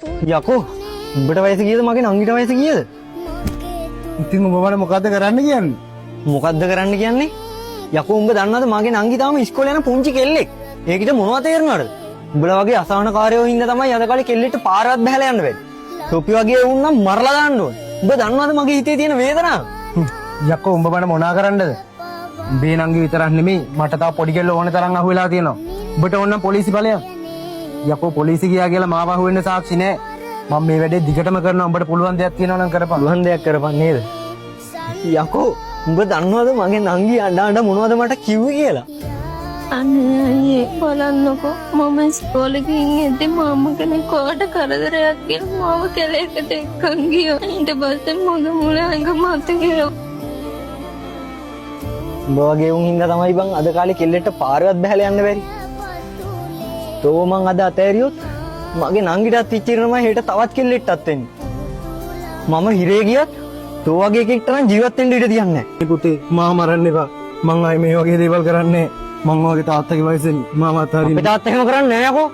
යකෝ උඹට වයස කීයද මගේ නංගිට වයස කීයද? ඉතින් ඔබ මොකද්ද කරන්න කියන්නේ? මොකද්ද කරන්න කියන්නේ? යකෝ උඹ දන්නවද මගේ නංගි තාම ඉස්කෝලේ යන පුංචි කෙල්ලෙක්. ඒකිට මොනවද තේරෙනවද? උඹලා වගේ අසහනකාරයෝ ඉන්න තමයි අද කාලේ කෙල්ලෙට පාරවත් බහැලා යන්න බැරි. ටොපි වගේ වුන් නම් මරලා දාන්න ඕන. උඹ දන්නවද මගේ හිතේ තියෙන වේදනාව? යකෝ උඹ බණ මොනා කරන්නද? උඹේ නංගි විතරක් නෙමෙයි මට තව පොඩි කෙල්ල ඕනේ තරම් අහුවෙලා තියෙනවා. උඹට ඕන නම් පොලිසි බලයක්. යකෝ පොලිසි ගියා කියලා මාව අහුවෙන්න සාක්ෂි නෑ. මම මේ වැඩේ දිගටම කරනවා. උඹට පුළුවන් දෙයක් තියෙනවා නම් කරපන්. පුළුවන් දෙයක් කරපන් නේද? යකෝ උඹ දන්නවද මගේ නංගි අඬ මොනවද මට කිව්වේ කියලා? අනේ බලන්නකෝ මම ඉස්කෝලේ ගිහින් එද්දි මම කෙනෙක් කොට කරදරයක් කියලා මාව කෙලෙකට එක්කන් ගියා. ඊට පස්සේ මොන මුලංග මත ගියා. උඹ වගේ උන් හින්දා තමයි බං අද කාලේ කෙල්ලෙට පාරවත් බහැලා යන්න බැරි. තෝ මං අද අතෑරියොත් මගේ නංගිටත් ඉච්චිරනමයි හෙට තවත් කෙල්ලෙට්ටත් වෙන්නේ. මම හිරේ ගියත් තෝ වගේ කෙනෙක්ට නම් ජීවත් වෙන්න ඉඩ තියන්නේ නැහැ. පුතේ මාව මරන්න එපා. මං ආයේ මේ වගේ දේවල් කරන්නේ නෑ. මං වගේ තාත්තගේ වයසෙන් මාව අතාරින්න. අපේ තාත්තා එහෙම කරන්නේ නැහැ යකෝ.